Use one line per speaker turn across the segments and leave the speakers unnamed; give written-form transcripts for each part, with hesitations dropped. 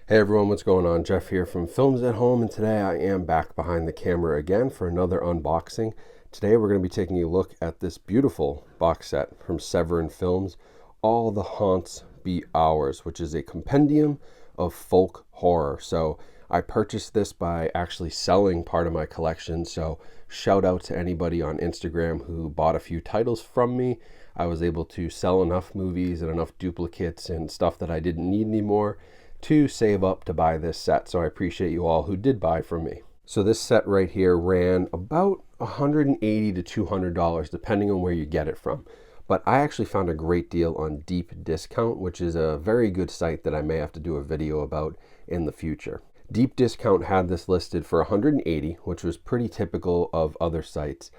Hey everyone, what's going on? Jeff here from Films at Home, and today I am back behind the camera again for another unboxing. Today we're going to be taking a look at this beautiful box set from Severin Films, All the Haunts Be Ours, which is a compendium of folk horror. So I purchased this by actually selling part of my collection, so shout out to anybody on Instagram who bought a few titles from me. I was able to sell enough movies and enough duplicates and stuff that I didn't need anymore to save up to buy this set. So I appreciate you all who did buy from me. So this set right here ran about $180 to $200 depending on where you get it from. But I actually found a great deal on Deep Discount, which is a very good site that I may have to do a video about in the future. Deep Discount had this listed for $180, which was pretty typical of other sites,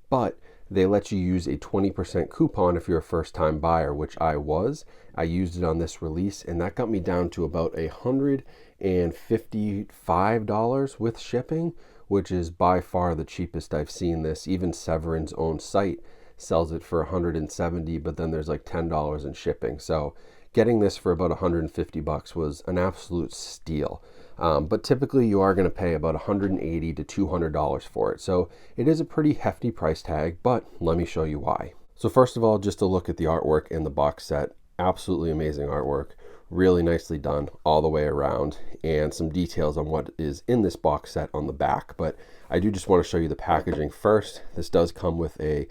but they let you use a 20% coupon if you're a first-time buyer, which I was. I used it on this release, and that got me down to about $155 with shipping, which is by far the cheapest I've seen this. Even Severin's own site sells it for $170, but then there's like $10 in shipping. So getting this for about $150 was an absolute steal. But typically you are going to pay about $180 to $200 for it. So it is a pretty hefty price tag, but let me show you why. So first of all, just a look at the artwork in the box set. Absolutely amazing artwork. Really nicely done all the way around, and some details on what is in this box set on the back. But I do just want to show you the packaging first. This does come with a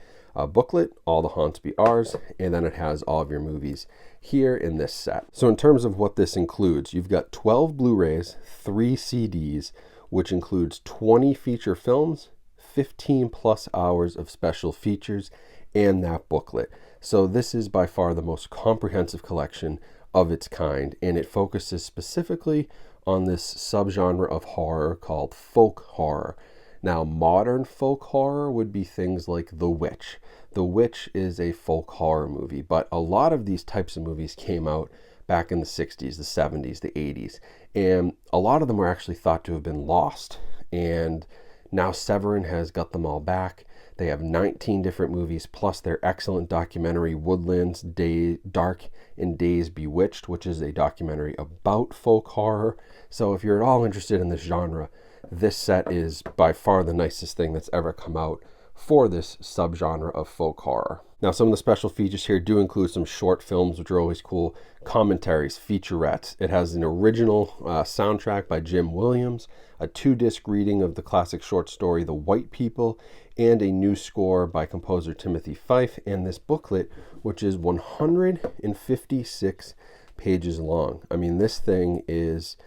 booklet, All the Haunts Be Ours, and then it has all of your movies here in this set. So in terms of what this includes, you've got 12 Blu-rays, 3 CDs, which includes 20 feature films, 15 plus hours of special features, and that booklet. So this is by far the most comprehensive collection of its kind, and it focuses specifically on this subgenre of horror called folk horror. Now, modern folk horror would be things like The Witch. The Witch is a folk horror movie, but a lot of these types of movies came out back in the 60s, the 70s, the 80s, and a lot of them were actually thought to have been lost. And now Severin has got them all back. They have 19 different movies, plus their excellent documentary Woodlands Dark and Days Bewitched, which is a documentary about folk horror. So if you're at all interested in this genre, this set is by far the nicest thing that's ever come out for this subgenre of folk horror. Now, some of the special features here do include some short films, which are always cool, commentaries, featurettes. It has an original soundtrack by Jim Williams, a 2-disc reading of the classic short story The White People, and a new score by composer Timothy Fife, and this booklet, which is 156 pages long. I mean, this thing is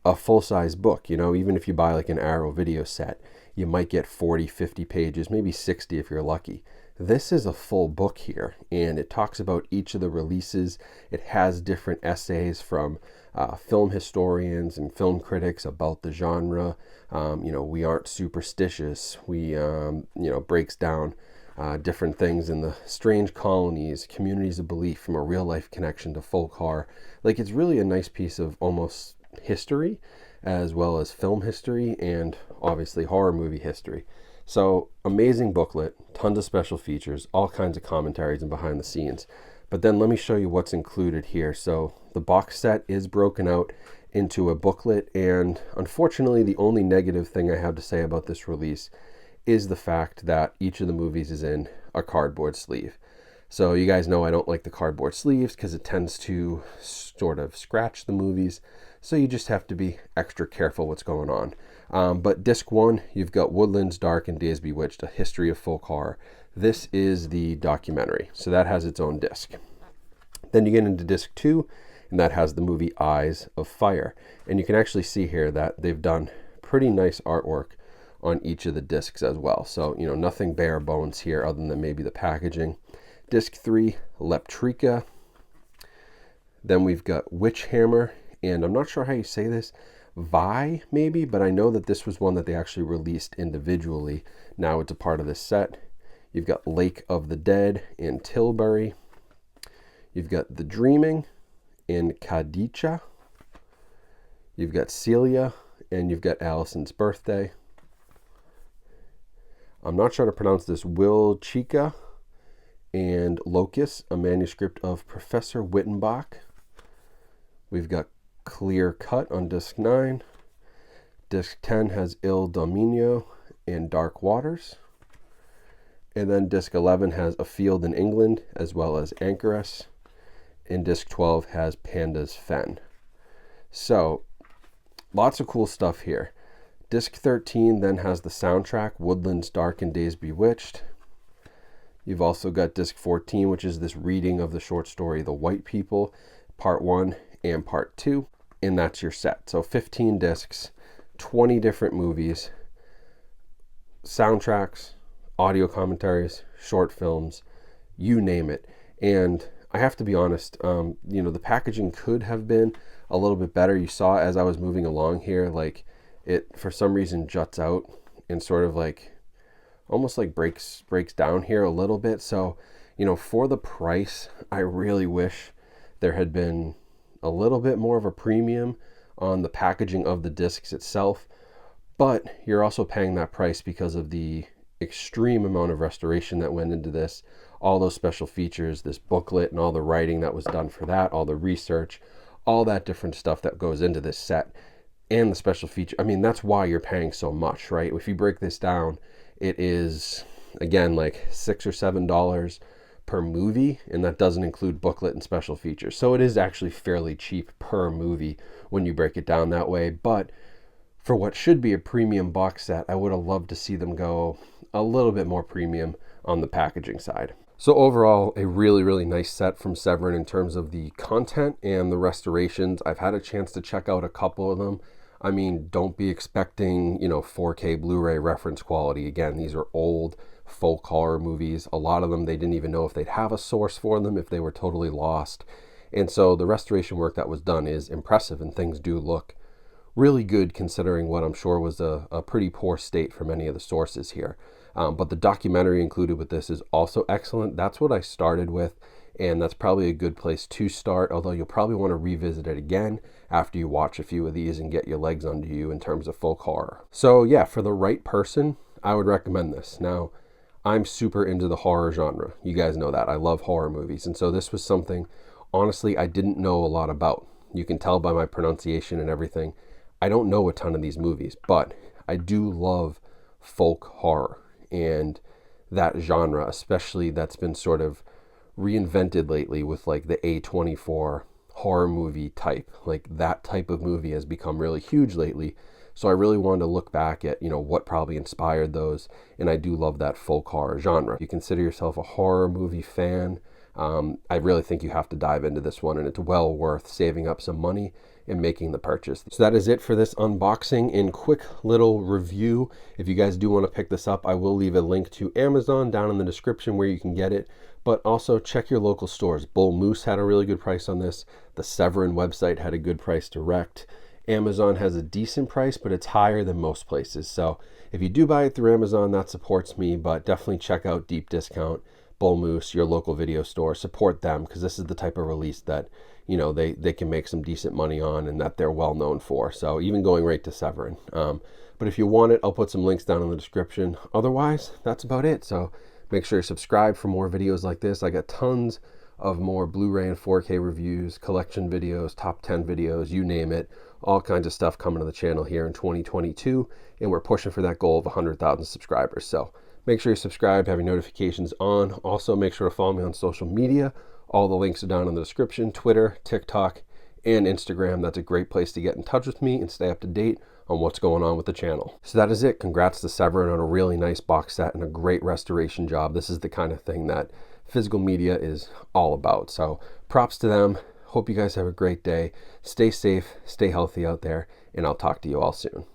a full-size book. You know, even if you buy like an Arrow video set, you might get 40, 50 pages, maybe 60 if you're lucky. This is a full book here, and it talks about each of the releases. It has different essays from film historians and film critics about the genre. We aren't superstitious. We, breaks down different things in the strange colonies, communities of belief from a real life connection to folk horror. Like, it's really a nice piece of almost history as well as film history and obviously horror movie history. So amazing booklet, tons of special features, all kinds of commentaries and behind the scenes. But then let me show you what's included here. So the box set is broken out into a booklet, and unfortunately the only negative thing I have to say about this release is the fact that each of the movies is in a cardboard sleeve. So you guys know I don't like the cardboard sleeves because it tends to sort of scratch the movies. So you just have to be extra careful what's going on. But disc 1, you've got Woodlands Dark and Days Bewitched, A History of Folk Horror. This is the documentary, so that has its own disc. Then you get into disc 2, and that has the movie Eyes of Fire. And you can actually see here that they've done pretty nice artwork on each of the discs as well. So, nothing bare bones here other than maybe the packaging. Disc 3, Leptrica. Then we've got Witch Hammer, and I'm not sure how you say this, Vi maybe, but I know that this was one that they actually released individually. Now it's a part of this set. You've got Lake of the Dead in Tilbury. You've got The Dreaming in Kadicha. You've got Celia, and you've got Allison's Birthday. I'm not sure how to pronounce this. Will Chica and Locus, a manuscript of Professor Wittenbach. We've got Clear Cut on disc 9. Disc 10 has Il Dominio and Dark Waters. And then disc 11 has A Field in England as well as Anchoress. And disc 12 has Panda's Fen. So lots of cool stuff here. Disc 13 then has the soundtrack, Woodlands Dark and Days Bewitched. You've also got disc 14, which is this reading of the short story, The White People, part 1 and part 2. And that's your set. So 15 discs, 20 different movies, soundtracks, audio commentaries, short films, you name it. And I have to be honest, the packaging could have been a little bit better. You saw as I was moving along here, like it for some reason juts out and sort of like almost like breaks down here a little bit. So, for the price, I really wish there had been a little bit more of a premium on the packaging of the discs itself. But you're also paying that price because of the extreme amount of restoration that went into this, all those special features, this booklet and all the writing that was done for that, all the research, all that different stuff that goes into this set and the special feature. I mean, that's why you're paying so much, right? If you break this down, it is again like $6 or $7 per movie, and that doesn't include booklet and special features. So it is actually fairly cheap per movie when you break it down that way. But for what should be a premium box set, I would have loved to see them go a little bit more premium on the packaging side. So overall, a really, really nice set from Severin in terms of the content and the restorations. I've had a chance to check out a couple of them. I mean, don't be expecting, 4K Blu-ray reference quality. Again, these are old folk horror movies. A lot of them, they didn't even know if they'd have a source for them, if they were totally lost. And so the restoration work that was done is impressive, and things do look really good considering what I'm sure was a pretty poor state for many of the sources here. But the documentary included with this is also excellent. That's what I started with, and that's probably a good place to start, although you'll probably want to revisit it again after you watch a few of these and get your legs under you in terms of folk horror. So yeah, for the right person, I would recommend this. Now, I'm super into the horror genre. You guys know that. I love horror movies, and so this was something, honestly, I didn't know a lot about. You can tell by my pronunciation and everything. I don't know a ton of these movies, but I do love folk horror and that genre, especially that's been sort of reinvented lately with like the A24 horror movie type. Like that type of movie has become really huge lately. So I really wanted to look back at, what probably inspired those. And I do love that folk horror genre. If you consider yourself a horror movie fan, I really think you have to dive into this one, and it's well worth saving up some money and making the purchase. So that is it for this unboxing and quick little review. If you guys do want to pick this up, I will leave a link to Amazon down in the description where you can get it, but also check your local stores. Bull Moose had a really good price on this. The Severin website had a good price direct. Amazon has a decent price, but it's higher than most places. So if you do buy it through Amazon, that supports me, but definitely check out Deep Discount, Bull Moose, your local video store. Support them, because this is the type of release that they can make some decent money on and that they're well known for. So even going right to Severin. But if you want it, I'll put some links down in the description. Otherwise, that's about it. So make sure you subscribe for more videos like this. I got tons of more Blu-ray and 4K reviews, collection videos, top 10 videos, you name it. All kinds of stuff coming to the channel here in 2022. And we're pushing for that goal of 100,000 subscribers. So make sure you subscribe, have your notifications on. Also, make sure to follow me on social media. All the links are down in the description: Twitter, TikTok, and Instagram. That's a great place to get in touch with me and stay up to date on what's going on with the channel. So that is it. Congrats to Severin on a really nice box set and a great restoration job. This is the kind of thing that physical media is all about. So props to them. Hope you guys have a great day. Stay safe, stay healthy out there, and I'll talk to you all soon.